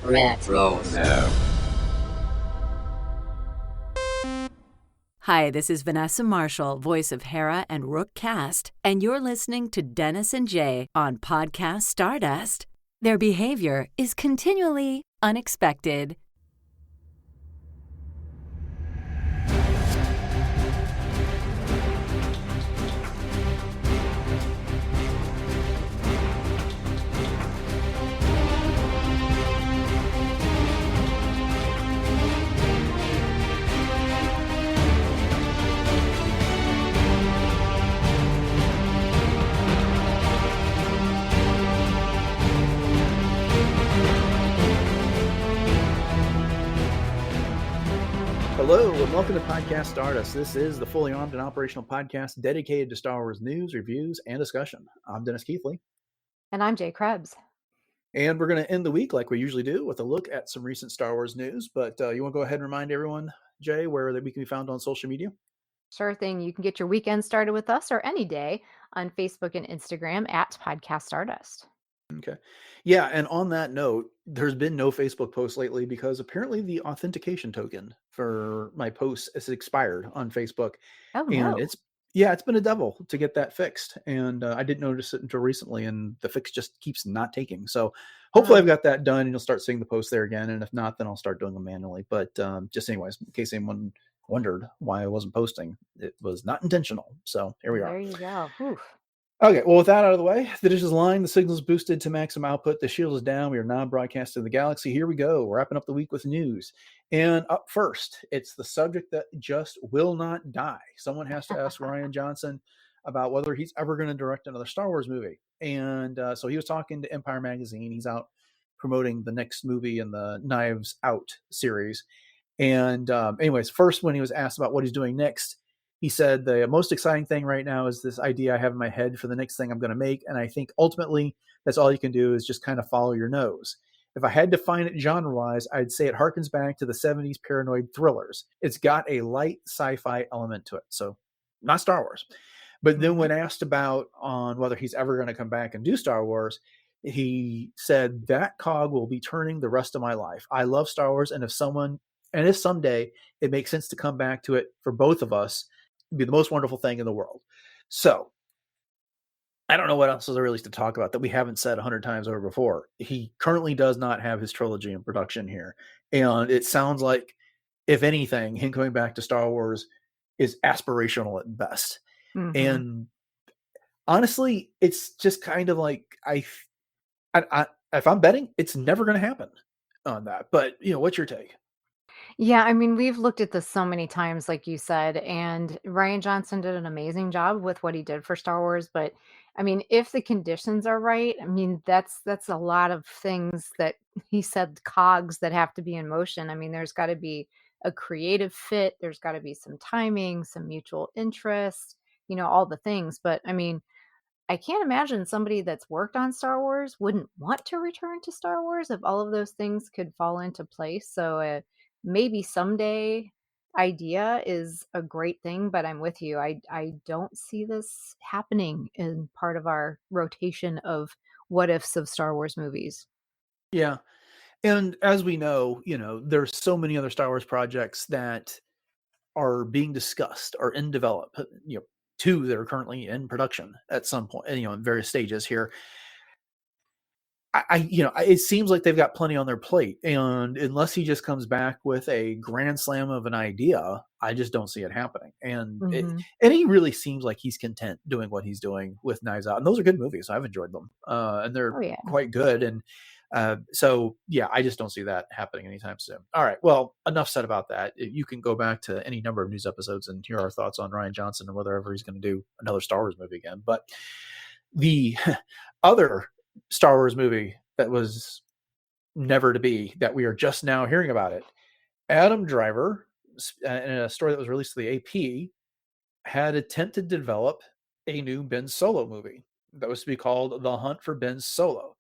Retro. Hi, this is Vanessa Marshall, voice of Hera and Rook Cast, and you're listening to Dennis and Jay on Podcast Stardust. Their behavior is continually unexpected. Hello, and welcome to Podcast Stardust. This is the fully armed and operational podcast dedicated to Star Wars news, reviews, and discussion. I'm Dennis Keithley. And I'm Jay Krebs. And we're going to end the week like we usually do with a look at some recent Star Wars news. But you want to go ahead and remind everyone, Jay, where we can be found on social media? Sure thing. You can get your weekend started with us or any day on Facebook and Instagram at Podcast Stardust. Okay. Yeah, and on that note, there's been no Facebook posts lately because apparently the authentication token for my posts has expired on Facebook. Oh, And no. it's been a devil to get that fixed. And I didn't notice it until recently, and the fix just keeps not taking. So hopefully I've got that done and you'll start seeing the posts there again. And if not, then I'll start doing them manually. But just anyways, in case anyone wondered why I wasn't posting, it was not intentional. So here we are. There you go. Oof. Okay, well, with that out of the way, the dish is lined, the signal's boosted to maximum output, the shield is down, we are now broadcasting the galaxy. Here we go, wrapping up the week with news. And up first, it's the subject that just will not die. Someone has to ask Rian Johnson about whether he's ever going to direct another Star Wars movie. And so he was talking to Empire Magazine. He's out promoting the next movie in the Knives Out series. And anyways, first, when he was asked about what he's doing next, he said, the most exciting thing right now is this idea I have in my head for the next thing I'm going to make. And I think ultimately that's all you can do is just kind of follow your nose. If I had to define it genre-wise, I'd say it harkens back to the 70s paranoid thrillers. It's got a light sci-fi element to it. So not Star Wars. But then when asked about on whether he's ever going to come back and do Star Wars, he said, that cog will be turning the rest of my life. I love Star Wars. And if someday it makes sense to come back to it for both of us, be the most wonderful thing in the world. So I don't know what else is really to talk about that we haven't said 100 times over before. He currently does not have his trilogy in production here. And it sounds like, if anything, him coming back to Star Wars is aspirational at best. Mhm. And honestly, it's just kind of like, if I'm betting, it's never going to happen on that. But, what's your take? Yeah, I mean, we've looked at this so many times, like you said, and Rian Johnson did an amazing job with what he did for Star Wars. But I mean, if the conditions are right, I mean, that's a lot of things that he said, cogs that have to be in motion. I mean, there's got to be a creative fit, there's got to be some timing, some mutual interest, all the things. But I mean, I can't imagine somebody that's worked on Star Wars wouldn't want to return to Star Wars if all of those things could fall into place. So maybe someday idea is a great thing, but I'm with you. I don't see this happening in part of our rotation of what ifs of Star Wars movies. Yeah. And as we know, there's so many other Star Wars projects that are being discussed or in develop, two that are currently in production at some point, in various stages here. It seems like they've got plenty on their plate, and unless he just comes back with a grand slam of an idea, I just don't see it happening. And and he really seems like he's content doing what he's doing with Knives Out, and those are good movies. I've enjoyed them, and they're quite good. And so yeah, I just don't see that happening anytime soon. All right, well, enough said about that. You can go back to any number of news episodes and hear our thoughts on Rian Johnson and whether ever he's going to do another Star Wars movie again. But the other Star Wars movie that was never to be, that we are just now hearing about it, Adam Driver, in a story that was released to the AP, had attempted to develop a new Ben Solo movie that was to be called The Hunt for Ben Solo.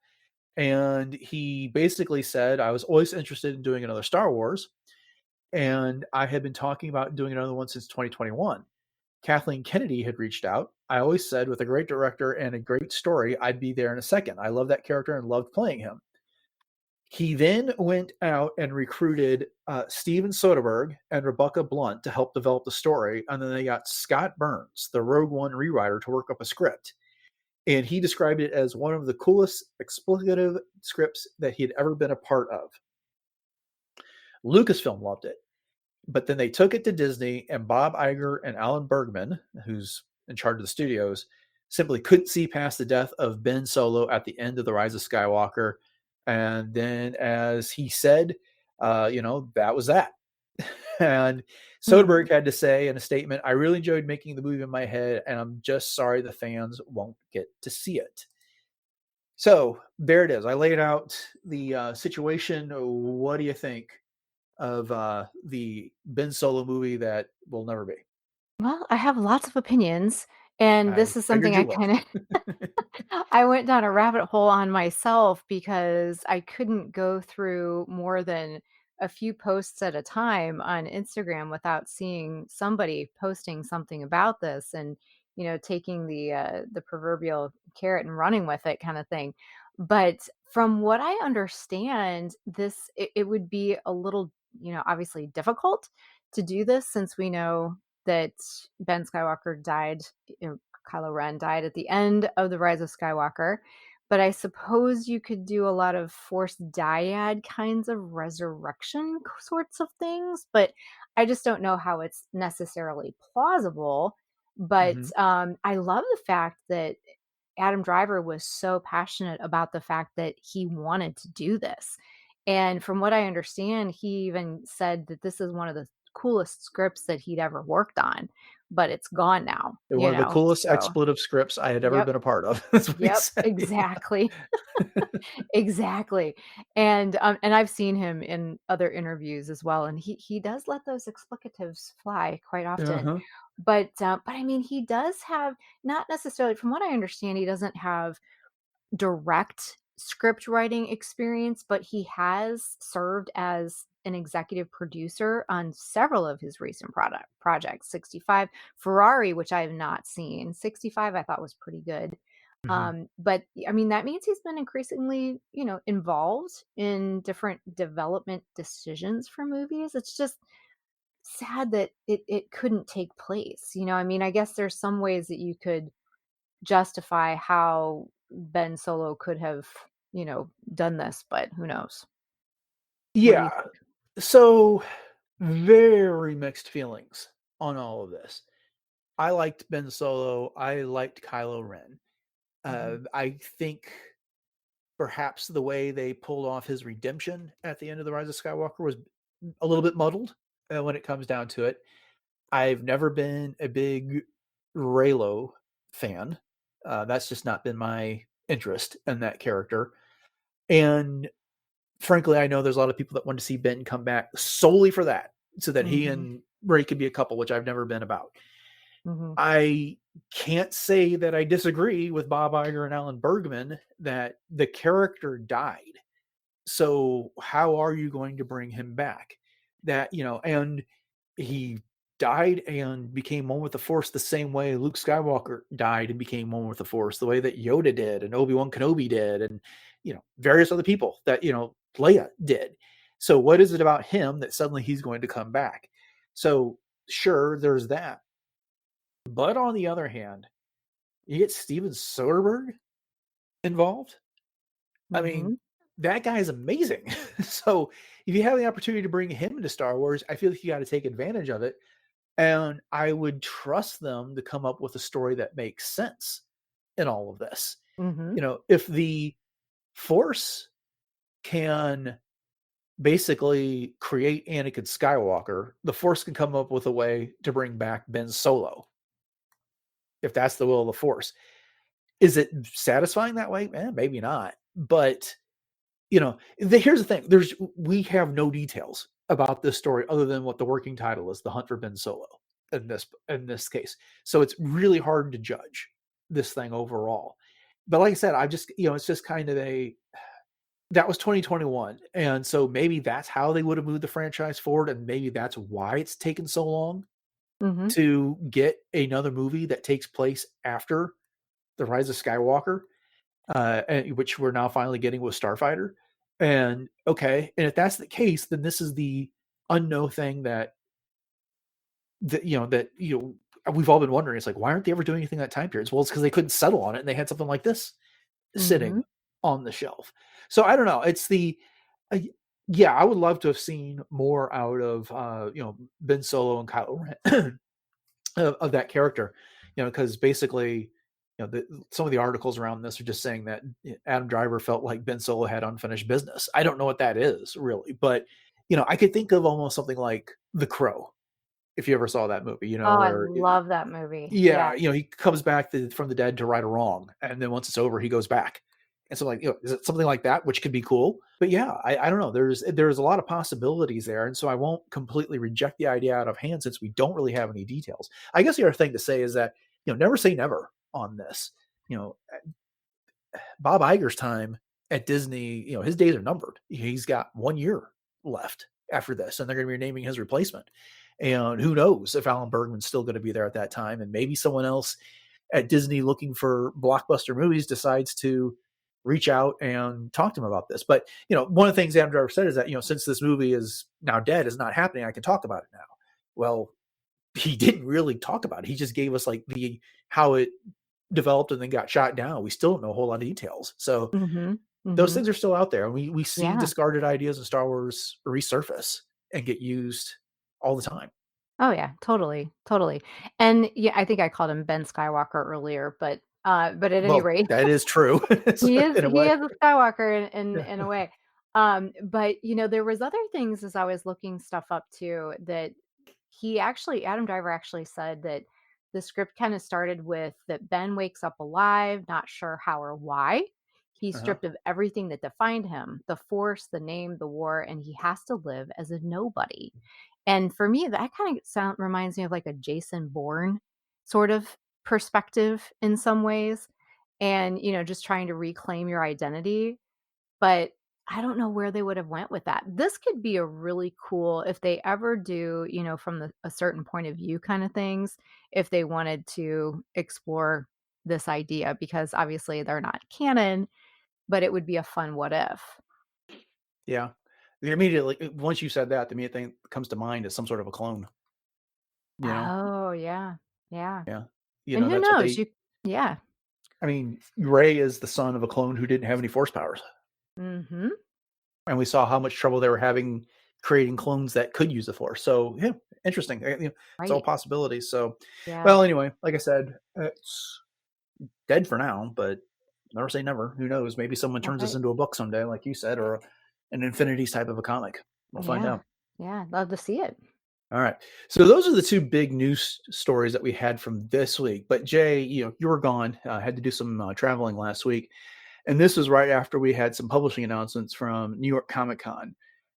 And he basically said, I was always interested in doing another Star Wars, and I had been talking about doing another one since 2021. Kathleen Kennedy had reached out. I always said, with a great director and a great story, I'd be there in a second. I love that character and loved playing him. He then went out and recruited Steven Soderbergh and Rebecca Blunt to help develop the story. And then they got Scott Burns, the Rogue One rewriter, to work up a script. And he described it as one of the coolest exploitative scripts that he had ever been a part of. Lucasfilm loved it. But then they took it to Disney, and Bob Iger and Alan Bergman, who's in charge of the studios, simply couldn't see past the death of Ben Solo at the end of The Rise of Skywalker. And then, as he said, that was that. And Soderbergh had to say in a statement, "I really enjoyed making the movie in my head, and I'm just sorry the fans won't get to see it." So there it is. I laid out the situation. What do you think of the Ben Solo movie that will never be? Well, I have lots of opinions, and I this is figured something you I would. kind of I went down a rabbit hole on myself because I couldn't go through more than a few posts at a time on Instagram without seeing somebody posting something about this and, taking the proverbial carrot and running with it kind of thing. But from what I understand, it would be a little, obviously difficult to do this since we know that Ben Skywalker died, Kylo Ren died at the end of The Rise of Skywalker. But I suppose you could do a lot of Force dyad kinds of resurrection sorts of things, but I just don't know how it's necessarily plausible. But Mhm. I love the fact that Adam Driver was so passionate about the fact that he wanted to do this. And from what I understand, he even said that this is one of the coolest scripts that he'd ever worked on, but it's gone now, One of the coolest So, expletive scripts I had ever yep, been a part of. That's what he yep, said. Yeah. exactly. Exactly. And I've seen him in other interviews as well, and he does let those explicatives fly quite often. Uh-huh. But I mean, he does have, not necessarily, from what I understand, he doesn't have direct script writing experience, but he has served as an executive producer on several of his recent projects. 65, Ferrari, which I have not seen. 65 I thought was pretty good. Mhm. But I mean, that means he's been increasingly, involved in different development decisions for movies. It's just sad that it couldn't take place. I mean, I guess there's some ways that you could justify how Ben Solo could have, done this, but who knows? What do you Yeah. So very mixed feelings on all of this. I liked Ben Solo. I liked Kylo Ren. think? I think perhaps the way they pulled off his redemption at the end of The Rise of Skywalker was a little bit muddled when it comes down to it. I've never been a big Reylo fan. That's just not been my interest in that character. And frankly, I know there's a lot of people that want to see Ben come back solely for that, so that he Mhm. and Rey could be a couple, which I've never been about. Mhm. I can't say that I disagree with Bob Iger and Alan Bergman that the character died. So how are you going to bring him back? And he died and became one with the Force the same way Luke Skywalker died and became one with the Force, the way that Yoda did and Obi-Wan Kenobi did, and various other people that Leia did. So what is it about him that suddenly he's going to come back? So sure, there's that. But on the other hand, you get Steven Soderbergh involved. I mean, Mhm. that guy is amazing. So if you have the opportunity to bring him into Star Wars, I feel like you got to take advantage of it. And I would trust them to come up with a story that makes sense in all of this. Mhm. If the Force can basically create Anakin Skywalker, the Force can come up with a way to bring back Ben Solo, if that's the will of the Force. Is it satisfying that way? Maybe not. But here's the thing: we have no details about this story other than what the working title is, "The Hunt for Ben Solo," in this case. So it's really hard to judge this thing overall. But like I said, I just it's just kind of that was 2021, and so maybe that's how they would have moved the franchise forward, and maybe that's why it's taken so long Mhm. to get another movie that takes place after the Rise of Skywalker, which we're now finally getting with Starfighter. And okay, and if that's the case, then this is the unknown thing that we've all been wondering. It's like, why aren't they ever doing anything that time period? Well, it's because they couldn't settle on it, and they had something like this Mm-hmm. sitting on the shelf. So I don't know. It's uh, yeah, I would love to have seen more out of Ben Solo and Kylo Ren of that character, because basically, some of the articles around this are just saying that Adam Driver felt like Ben Solo had unfinished business. I don't know what that is really, but I could think of almost something like The Crow, if you ever saw that movie, Oh, I where love that movie. yeah, Yeah. he comes back from the dead to right a wrong, and then once it's over, he goes back. And so, like, is it something like that, which could be cool? But yeah, I don't know. There's a lot of possibilities there, and so I won't completely reject the idea out of hand since we don't really have any details. I guess the other thing to say is that never say never on this. You know, Bob Iger's time at Disney, his days are numbered. He's got 1 year left after this, and they're going to be naming his replacement. And who knows if Alan Bergman's still going to be there at that time, and maybe someone else at Disney looking for blockbuster movies decides to reach out and talk to him about this. But one of the things Adam Driver said is that since this movie is now dead, is not happening, I can talk about it now. Well, he didn't really talk about it. He just gave us like the how it developed and then got shot down. We still don't know a whole lot of details. So Mm-hmm. those Mm-hmm. things are still out there. And we see Yeah. discarded ideas in Star Wars resurface and get used all the time. Oh yeah, totally, totally. And yeah, I think I called him Ben Skywalker earlier, but at any Well, rate, that is true in a he way. is a Skywalker Yeah. in a way. But there was other things as I was looking stuff up too that Adam Driver actually said that the script kind of started with that Ben wakes up alive, not sure how or why. He's Uh-huh. stripped of everything that defined him, the force, the name, the war, and he has to live as a nobody. And for me, that kind of sound reminds me of like a Jason Bourne sort of perspective in some ways. And, just trying to reclaim your identity. But I don't know where they would have went with that. This could be a really cool if they ever do, from a certain point of view kind of things, if they wanted to explore this idea, because obviously they're not canon, but it would be a fun what if. Yeah. Immediately, once you said that, the immediate thing that comes to mind is some sort of a clone, you know? Oh, yeah. Yeah. Yeah. And who That's what knows? they, Yeah. I mean, Ray is the son of a clone who didn't have any force powers. Mhm. And we saw how much trouble they were having creating clones that could use the force. So, yeah, interesting. It's all Right. possibilities. So, Yeah. well, anyway, like I said, it's dead for now, but never say never. Who knows? Maybe someone That's turns this right. into a book someday, like you said, or an Infinities type of a comic. We'll find Yeah. out. Yeah. Love to see it. All right. So those are the two big news stories that we had from this week. But Jay, you were gone. Had to do some traveling last week, and this was right after we had some publishing announcements from New York Comic Con.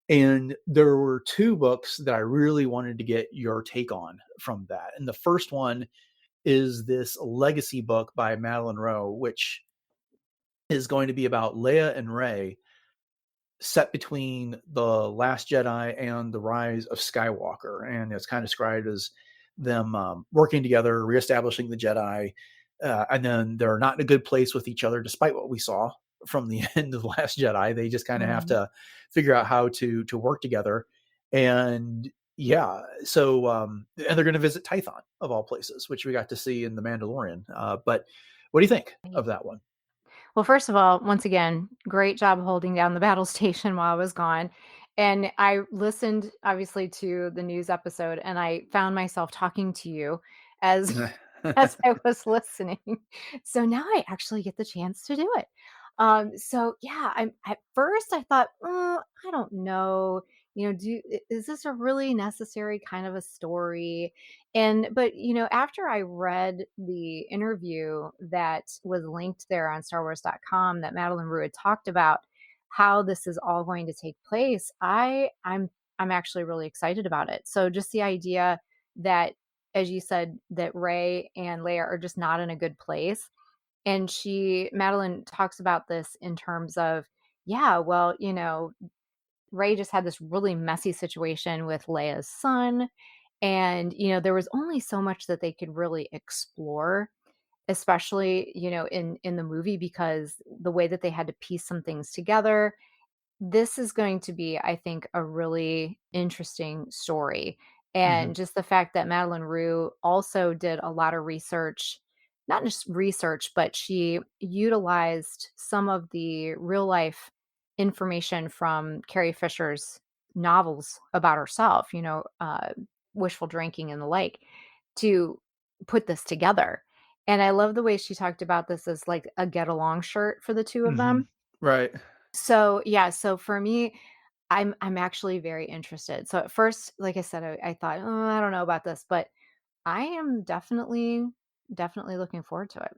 And there were two books that I really wanted to get your take on from that. And the first one is this legacy book by Madeline Rowe, which is going to be about Leia and Rey set between the Last Jedi and the Rise of Skywalker, and it's kind of described as them working together, reestablishing the Jedi, and then they're not in a good place with each other, despite what we saw from the end of the Last Jedi. They just kind of have Mhm. to figure out how to work together, and yeah, so and they're going to visit Tython of all places, which we got to see in the Mandalorian. But what do you think Right. of that one? Well, first of all, once again, great job holding down the battle station while I was gone. And I listened obviously to the news episode and I found myself talking to you as as I was listening. So now I actually get the chance to do it. So yeah, I'm at first I thought, oh, I don't know, is this a really necessary kind of a story? But after I read the interview that was linked there on StarWars.com that Madeline Rue had talked about how this is all going to take place, I'm actually really excited about it. So just the idea that, as you said, that Ray and Leia are just not in a good place. And Madeline talks about this in terms of, yeah, well, Ray just had this really messy situation with Leia's son. And, there was only so much that they could really explore, especially, in the movie, because the way that they had to piece some things together. this is going to be, I think, a really interesting story. Hmm. And just the fact that Madeline Rue also did a lot of research, not just research, but she utilized some of the real life information from Carrie Fisher's novels about herself, wishful drinking and the like, to put this together. And I love the way she talked about this as like a get along shirt for the two of Hmm. them. Right. So, yeah, so for me, I'm actually very interested. So at first, like I said, I thought, "Oh, I don't know about this," but I am definitely looking forward to it.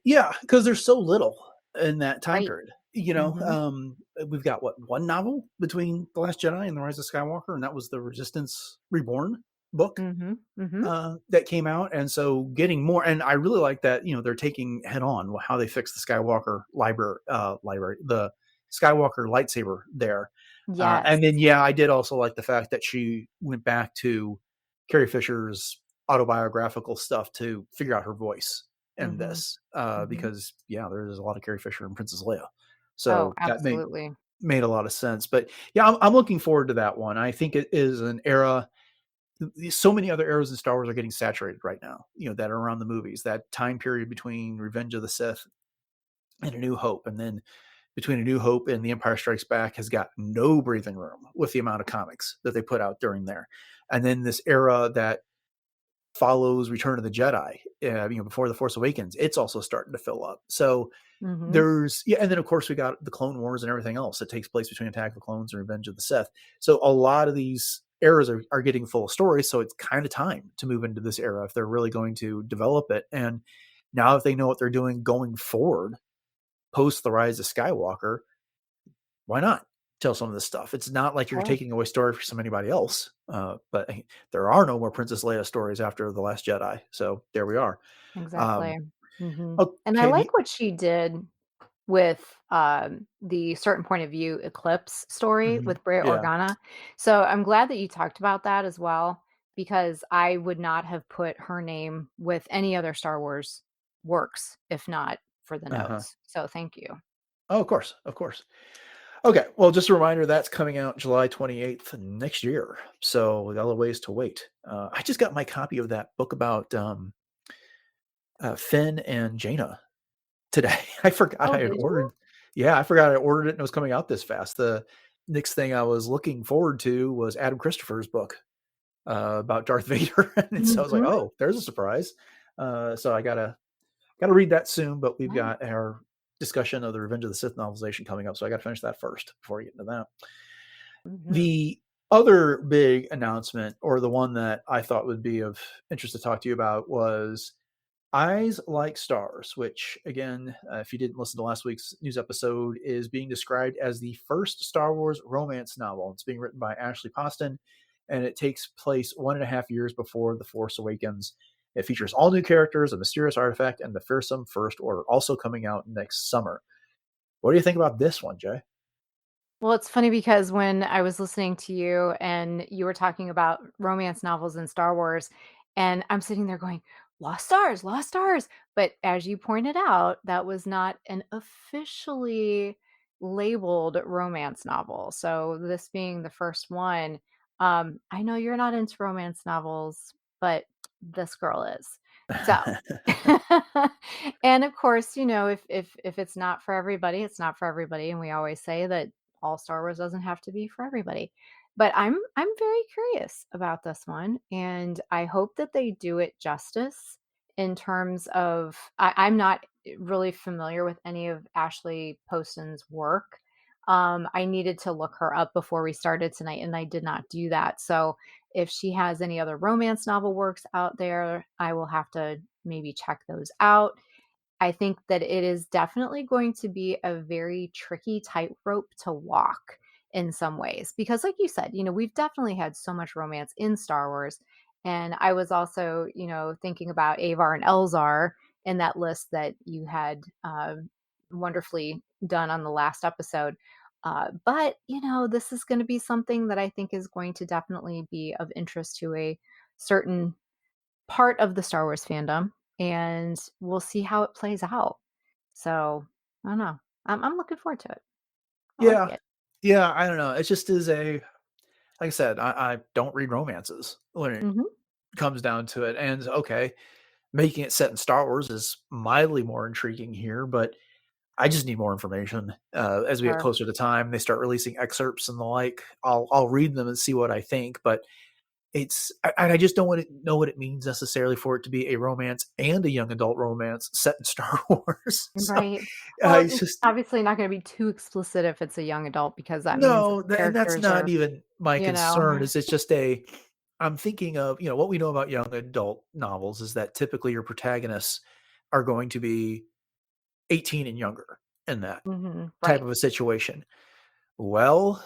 Yeah, because there's so little in that time Right. period. Mhm. We've got what, one novel between The Last Jedi and The Rise of Skywalker, and that was the Resistance Reborn book Mhm. Mhm. that came out. And so getting more, and I really like that, they're taking head on how they fix the Skywalker library, the Skywalker lightsaber there. Yes. And then, yeah, I did also like the fact that she went back to Carrie Fisher's autobiographical stuff to figure out her voice in Mhm. this, Mhm. because, yeah, there's a lot of Carrie Fisher and Princess Leia. Oh, So that absolutely. made a lot of sense. But yeah, I'm looking forward to that one. I think it is an era. So many other eras in Star Wars are getting saturated right now, that are around the movies. That time period between Revenge of the Sith and A New Hope, and then between A New Hope and The Empire Strikes Back, has got no breathing room with the amount of comics that they put out during there. And then this era that follows Return of the Jedi, before The Force Awakens, it's also starting to fill up. So Mhm. and then of course we got the Clone Wars and everything else that takes place between Attack of the Clones and Revenge of the Sith. So a lot of these eras are getting full of stories. So it's kind of time to move into this era if they're really going to develop it. And now that they know what they're doing going forward, post the Rise of Skywalker, why not tell some of this stuff? It's not like you're Sure. taking away story from anybody else. But there are no more Princess Leia stories after The Last Jedi. So there we are. Um, Exactly. Mhm. And I okay. like what she did with, the certain point of view eclipse story Mhm. with Brea Yeah. Organa. So I'm glad that you talked about that as well, because I would not have put her name with any other Star Wars works if not for the Uh-huh. notes. So thank you. Oh, of course, of course. Okay, well, just a reminder that's coming out July 28th next year. So we got a ways to wait. I just got my copy of that book about Finn and Jaina today. I forgot Oh, I had did you? ordered. Yeah, I forgot I ordered it and it was coming out this fast. The next thing I was looking forward to was Adam Christopher's book about Darth Vader, and so I was like, Mhm. "Oh, there's a surprise." So I gotta read that soon. But we've Nice. got our discussion of the Revenge of the Sith novelization coming up, so I got to finish that first before I get into that. Mhm. The other big announcement, or the one that I thought would be of interest to talk to you about, was Eyes Like Stars, which, again, if you didn't listen to last week's news episode, is being described as the first Star Wars romance novel. It's being written by Ashley Poston, and it takes place 1.5 years before The Force Awakens. It features all new characters, a mysterious artifact, and the fearsome First Order, also coming out next summer. What do you think about this one, Jay? Well, it's funny because when I was listening to you and you were talking about romance novels in Star Wars, and I'm sitting there going, Lost Stars, Lost Stars. But as you pointed out, that was not an officially labeled romance novel. So this being the first one, I know you're not into romance novels, but this girl is. So and of course, if it's not for everybody, it's not for everybody. And we always say that all Star Wars doesn't have to be for everybody. But I'm very curious about this one, and I hope that they do it justice in terms of I'm not really familiar with any of Ashley Poston's work. I needed to look her up before we started tonight, and I did not do that. So if she has any other romance novel works out there, I will have to maybe check those out. I think that it is definitely going to be a very tricky tightrope to walk in some ways because like you said, we've definitely had so much romance in Star Wars. And I was also, thinking about Avar and Elzar in that list that you had wonderfully done on the last episode. But, this is going to be something that I think is going to definitely be of interest to a certain part of the Star Wars fandom, and we'll see how it plays out. So, I don't know. I'm looking forward to it. I like Yeah. it. Yeah. I don't know. It just is like I said, I don't read romances when it Mhm. comes down to it. And okay, making it set in Star Wars is mildly more intriguing here, but I just need more information. As we get Sure. closer to time, they start releasing excerpts and the like. I'll read them and see what I think, but I just don't want to know what it means necessarily for it to be a romance and a young adult romance set in Star Wars. So Right. Well, it's it's just obviously not gonna be too explicit if it's a young adult because that means that no, the and that's characters not are, even my you know. concern. Is it's just I'm thinking of what we know about young adult novels is that typically your protagonists are going to be 18 and younger in that Mhm. type Right. of a situation. Well,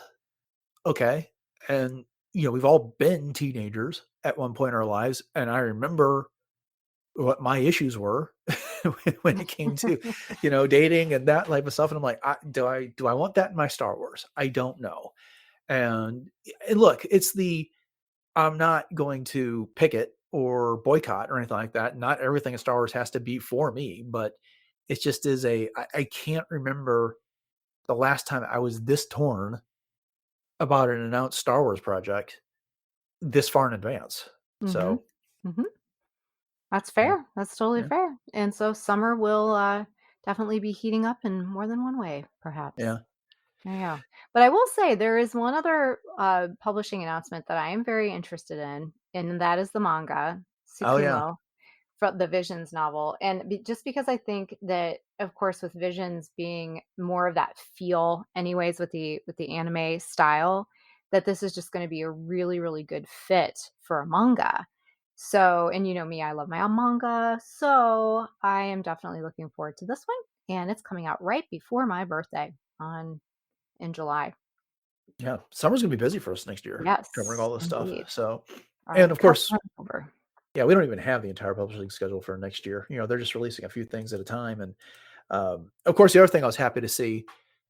okay. And, we've all been teenagers at one point in our lives. And I remember what my issues were when it came to, dating and that type of stuff. And I'm like, do I want that in my Star Wars? I don't know. And look, I'm not going to picket or boycott or anything like that. Not everything in Star Wars has to be for me, but it just is I can't remember the last time I was this torn about an announced Star Wars project this far in advance. Mhm. So, Mhm. That's yeah, fair. That's totally yeah, fair. And so summer will, definitely be heating up in more than one way, perhaps. yeah. Yeah. But I will say there is one other, publishing announcement that I am very interested in, and that is the manga, Oh, yeah. Tsukumo. From the Visions novel, and just because I think that, of course, with Visions being more of that feel, anyways, with the anime style, that this is just going to be a really, really good fit for a manga. So, and you know me, I love my own manga, so I am definitely looking forward to this one, and it's coming out right before my birthday on in July. Yeah. Summer's gonna be busy for us next year covering Yes, all this stuff. indeed. So, All and right, of come course, on over. yeah, we don't even have the entire publishing schedule for next year. They're just releasing a few things at a time. And of course, the other thing I was happy to see,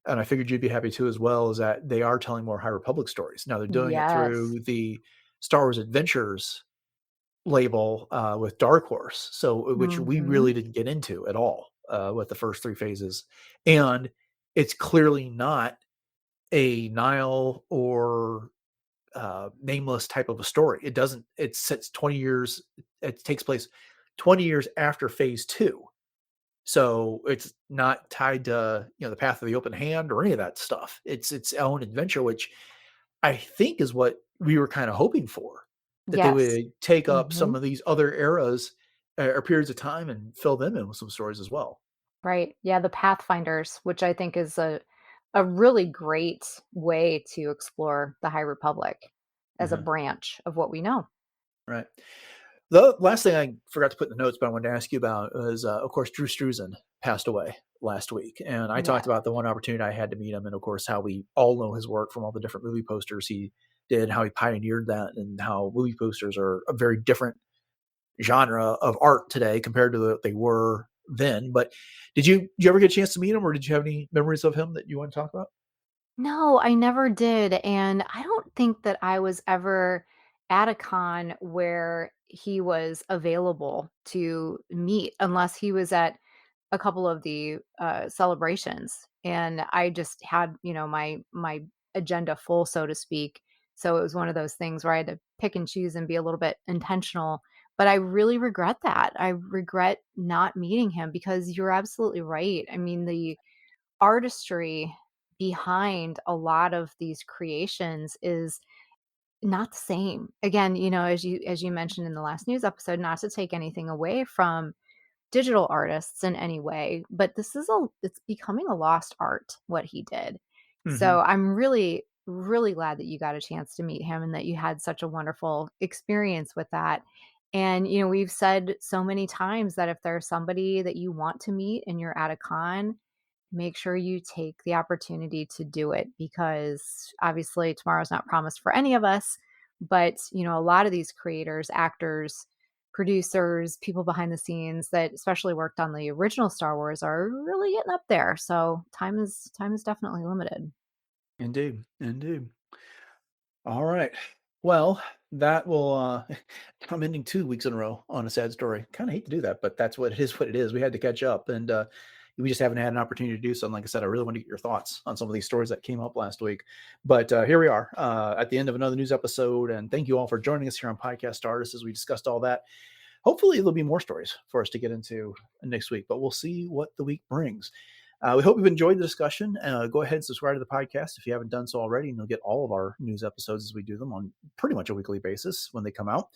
and I figured you'd be happy too as well, is that they are telling more High Republic stories. Now they're doing it Yes. through the Star Wars Adventures label with Dark Horse, so which we Mhm. really didn't get into at all with the first three phases. And it's clearly not a Nile or nameless type of a story. It doesn't. It sets 20 years. It takes place 20 years after phase two. So it's not tied to the path of the open hand or any of that stuff. It's its own adventure, which I think is what we were kind of hoping for, that they Yes. would take up some Mhm. of these other eras or periods of time and fill them in with some stories as well. Right. Yeah, the Pathfinders, which I think is a really great way to explore the High Republic as a Mhm. branch of what we know. Right. The last thing I forgot to put in the notes, but I wanted to ask you about was, of course, Drew Struzan passed away last week, and I talked Yeah. about the one opportunity I had to meet him, and of course, how we all know his work from all the different movie posters he did, how he pioneered that, and how movie posters are a very different genre of art today compared to what they were then. But did you ever get a chance to meet him, or did you have any memories of him that you want to talk about? No, I never did, and I don't think that I was ever at a con where he was available to meet unless he was at a couple of the, celebrations, and I just had, my agenda full, so to speak. So it was one of those things where I had to pick and choose and be a little bit intentional, but I really regret that. I regret not meeting him because you're absolutely right. I mean, the artistry behind a lot of these creations is not the same. Again, as you mentioned in the last news episode, not to take anything away from digital artists in any way, but it's becoming a lost art what he did. So Hmm. I'm really, really glad that you got a chance to meet him and that you had such a wonderful experience with that. And we've said so many times that if there's somebody that you want to meet and you're at a con, make sure you take the opportunity to do it because obviously tomorrow's not promised for any of us, but a lot of these creators, actors, producers, people behind the scenes that especially worked on the original Star Wars are really getting up there. So time is definitely limited. Indeed, indeed. All right. Well, that will I'm ending 2 weeks in a row on a sad story. Kind of hate to do that, but that's what it is. What it is. We had to catch up, and We just haven't had an opportunity to do so. And like I said, I really want to get your thoughts on some of these stories that came up last week. But here we are at the end of another news episode. And thank you all for joining us here on Podcast Stardust as we discussed all that. Hopefully there'll be more stories for us to get into next week, but we'll see what the week brings. We hope you've enjoyed the discussion. Go ahead and subscribe to the podcast if you haven't done so already, and you'll get all of our news episodes as we do them on pretty much a weekly basis when they come out.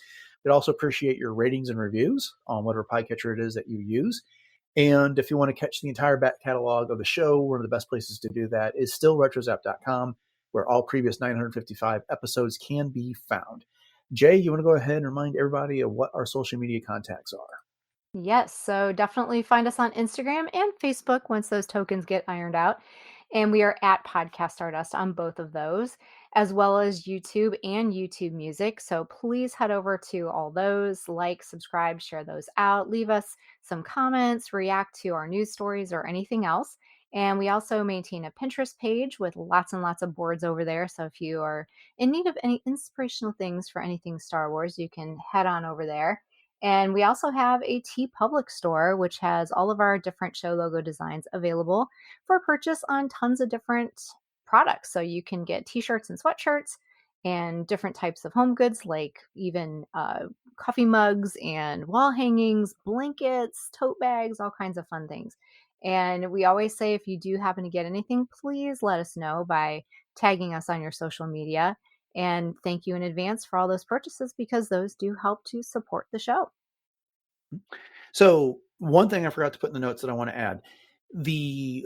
We'd also appreciate your ratings and reviews on whatever podcatcher it is that you use. And if you want to catch the entire back catalog of the show, one of the best places to do that is still retrozap.com, where all previous 955 episodes can be found. Jay, you want to go ahead and remind everybody of what our social media contacts are? Yes, so definitely find us on Instagram and Facebook once those tokens get ironed out. And we are at Podcast Stardust on both of those, as well as YouTube and YouTube Music. So please head over to all those, like, subscribe, share those out, leave us some comments, react to our news stories or anything else. And we also maintain a Pinterest page with lots and lots of boards over there. So if you are in need of any inspirational things for anything Star Wars, you can head on over there. And we also have a TeePublic store, which has all of our different show logo designs available for purchase on tons of different products. So you can get t-shirts and sweatshirts and different types of home goods, like even coffee mugs and wall hangings, blankets, tote bags, all kinds of fun things. And we always say, if you do happen to get anything, please let us know by tagging us on your social media. And thank you in advance for all those purchases, because those do help to support the show. So one thing I forgot to put in the notes that I want to add, the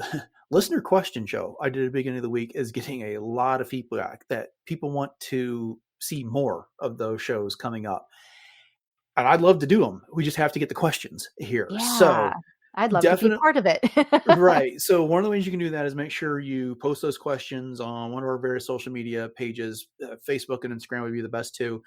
listener question show I did at the beginning of the week is getting a lot of feedback that people want to see more of those shows coming up. And I'd love to do them. We just have to get the questions here. Yeah, so I'd love to be part of it. Right. So one of the ways you can do that is make sure you post those questions on one of our various social media pages. Facebook and Instagram would be the best two.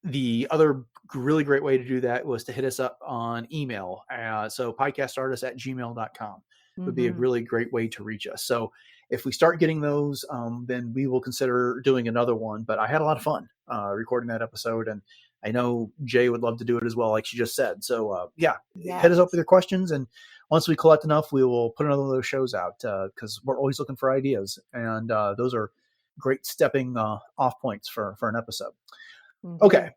The other really great way to do that was to hit us up on email. So podcastartist@gmail.com would be a really great way to reach us. So if we start getting those, then we will consider doing another one. But I had a lot of fun recording that episode, and I know Jay would love to do it as well, like she just said. So hit us up with your questions. And once we collect enough, we will put another one of those shows out because we're always looking for ideas. And those are great stepping off points for an episode. Okay.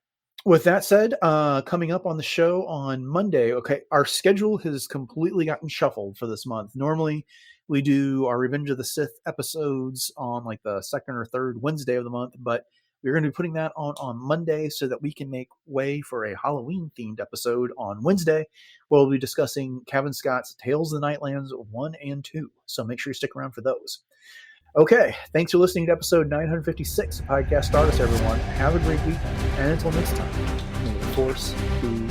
With that said, coming up on the show on Monday, our schedule has completely gotten shuffled for this month. Normally, we do our Revenge of the Sith episodes on like the second or third Wednesday of the month, but we're going to be putting that on Monday so that we can make way for a Halloween-themed episode on Wednesday. We'll be discussing Kevin Scott's Tales of the Nightlands 1 and 2. So make sure you stick around for those. Okay, thanks for listening to episode 956 of Podcast Stardust, everyone. Have a great week, and until next time, may the Force be